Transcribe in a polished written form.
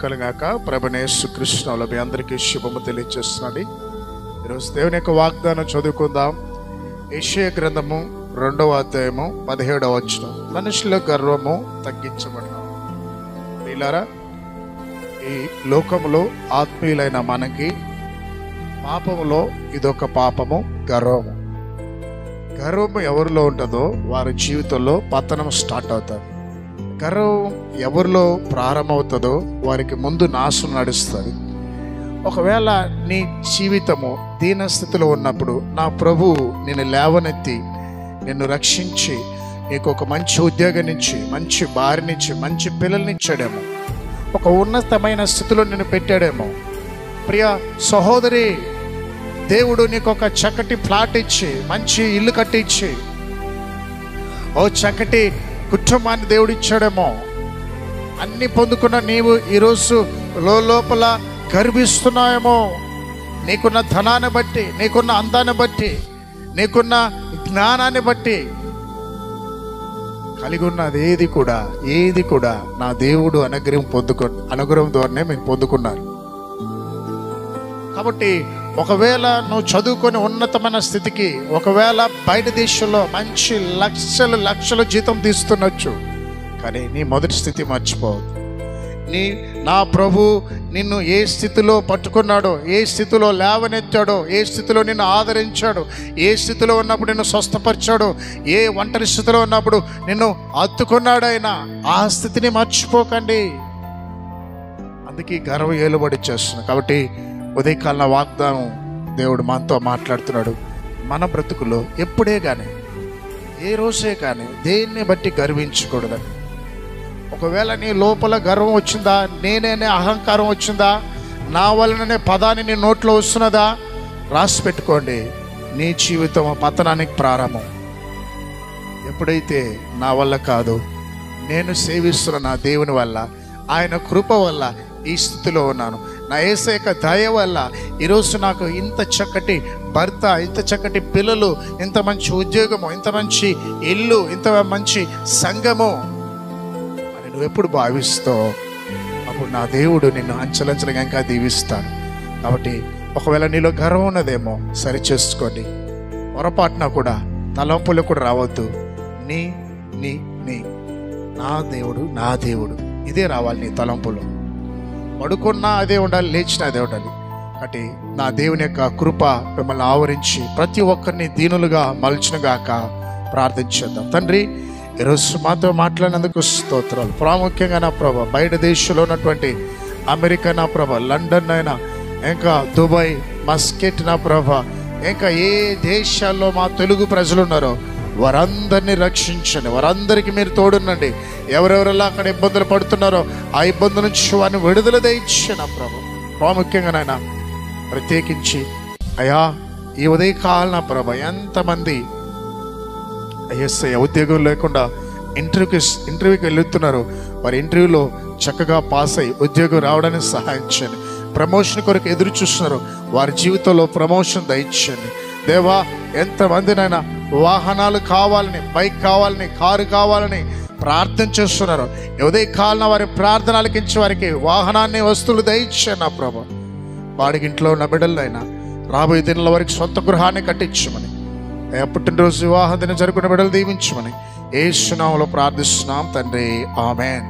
కలుగాక. ప్రభువైన యేసుక్రీస్తునామములో మీ అందరికీ శుభము తెలియజేస్తున్నాను. ఈరోజు దేవుని యొక్క వాగ్దానం చదువుకుందాం. యెషయా గ్రంథము 2వ అధ్యాయము 17వ వచనం. మనుషుల గర్వము తగ్గించబడను. ప్రియులారా, ఈ లోకములో ఆత్మీయులైన మనకి పాపములో ఇదొక పాపము, గర్వము. గర్వము ఎవరిలో ఉంటుందో వారి జీవితంలో పతనం స్టార్ట్ అవుతుంది. గర్వం ఎవరిలో ప్రారంభమవుతుందో వారికి ముందు నాశనం నడుస్తుంది. ఒకవేళ నీ జీవితము దీనస్థితిలో ఉన్నప్పుడు నా ప్రభువు నిన్ను లేవనెత్తి నిన్ను రక్షించి నీకు ఒక మంచి ఉద్యోగం నుంచి, మంచి భార్యనిచ్చి, మంచి పిల్లల్నిచ్చాడేమో, ఒక ఉన్నతమైన స్థితిలో నిన్ను పెట్టాడేమో. ప్రియ సహోదరి, దేవుడు నీకు ఒక చక్కటి ప్లాట్ ఇచ్చి, మంచి ఇల్లు కట్టించి, ఓ చక్కటి కుటుంబాన్ని దేవుడు ఇచ్చాడేమో. అన్ని పొందుకున్న నీవు ఈరోజు లోపల గర్విస్తున్నాయేమో. నీకున్న ధనాన్ని బట్టి, నీకున్న అందాన్ని బట్టి, నీకున్న జ్ఞానాన్ని బట్టి, కలిగి ఉన్నది ఏది కూడా నా దేవుడు అనుగ్రహం ద్వారానే మీరు పొందుకున్నారు. కాబట్టి ఒకవేళ నువ్వు చదువుకొని ఉన్నతమైన స్థితికి, ఒకవేళ బయట దేశంలో మంచి లక్షల జీతం తీస్తున్నచ్చు, కానీ నీ మొదటి స్థితి మర్చిపోవద్దు. నా ప్రభు నిన్ను ఏ స్థితిలో పట్టుకున్నాడో, ఏ స్థితిలో లేవనెత్తాడో, ఏ స్థితిలో నిన్ను ఆదరించాడో, ఏ స్థితిలో ఉన్నప్పుడు నిన్ను స్వస్థపరిచాడో, ఏ ఒంటరి స్థితిలో ఉన్నప్పుడు నిన్ను హత్తుకున్నాడు ఆయన, ఆ స్థితిని మర్చిపోకండి. అందుకే గర్వ ఏలుబడి చేస్తున్నాడు. కాబట్టి ఉదయకాల వాగ్దానం దేవుడు మనతో మాట్లాడుతున్నాడు. మన బ్రతుకులో ఎప్పుడే కానీ, ఏ రోజే కానీ దేన్ని బట్టి గర్వించకూడదని. ఒకవేళ నీ లోపల గర్వం వచ్చిందా, నేనే అహంకారం వచ్చిందా, నా వలననే పదాన్ని నీ నోట్లో వస్తున్నదా, రాసి పెట్టుకోండి. నీ జీవితం పతనానికి ప్రారంభం. ఎప్పుడైతే నా వల్ల కాదు, నేను సేవిస్తున్న నా దేవుని వల్ల, ఆయన కృప వల్ల ఈ స్థితిలో ఉన్నాను, నా యేసయ్య దయ వల్ల ఈరోజు నాకు ఇంత చక్కటి భర్త, ఇంత చక్కటి పిల్లలు, ఇంత మంచి ఉద్యోగము, ఇంత మంచి ఇల్లు, ఇంత మంచి సంఘము అని నువ్వు ఎప్పుడు భావిస్తావు, అప్పుడు నా దేవుడు నిన్ను అంచెలంచెలుగా ఇంకా దీవిస్తాడు. కాబట్టి ఒకవేళ నీలో గర్వం ఉన్నదేమో సరి చేసుకోండి. పొరపాటున కూడా తలంపులు కూడా రావద్దు. నీ నీ నీ నా దేవుడు ఇదే రావాలి నీ తలంపులు. పడుకున్నా అదే ఉండాలి, లేచినా అదే ఉండాలి. కాబట్టి నా దేవుని యొక్క కృప మిమ్మల్ని ఆవరించి ప్రతి ఒక్కరిని దీనులుగా మలుచునుగాక. ప్రార్థించేద్దాం. తండ్రి, ఈరోజు మాతో మాట్లాడినందుకు స్తోత్రాలు. ప్రాముఖ్యంగా నా ప్రభ బయట దేశంలో ఉన్నటువంటి అమెరికా నా ప్రభ, లండన్ అయినా, ఇంకా దుబాయ్, మస్కెట్ నా ప్రభ, ఇంకా ఏ దేశాల్లో మా తెలుగు ప్రజలు ఉన్నారో వారందరినీ రక్షించండి. వారందరికీ మీరు తోడునండి. ఎవరెవరెలా అక్కడ ఇబ్బందులు పడుతున్నారో ఆ ఇబ్బందుల నుంచి వారిని విడుదల దయచేయండి నా ప్రభు. ప్రాముఖ్యంగా నాయన ప్రత్యేకించి అయ్యా ఈ ఉదయకాలం నా ప్రభ ఎంతమంది ఉద్యోగం లేకుండా ఇంటర్వ్యూకి వెళ్తున్నారు, వారి ఇంటర్వ్యూలో చక్కగా పాస్ అయ్యి ఉద్యోగం రావడానికి సహాయం చేయండి. ప్రమోషన్ కొరకు ఎదురు చూస్తున్నారు, వారి జీవితంలో ప్రమోషన్ దయచేయండి. దేవా, ఎంతమందినైనా వాహనాలు కావాలని, బైక్ కావాలని, కారు కావాలని ప్రార్థన చేస్తున్నారు. ఉదయకాలన వారి ప్రార్థన ఆలకించి వారికి వాహనాన్ని, వస్తువులు దయచేయండి నా ప్రభు. వాడికింట్లో ఉన్న బిడ్డలైనా రాబోయే దినాల వారికి సొంత గృహాన్ని కట్టించమని, పుట్టినరోజు వివాహ దిన జరుగుతున్న బిడ్డలు దీవించమని యేసు నామములో ప్రార్థిస్తున్నాం తండ్రి. ఆమేన్.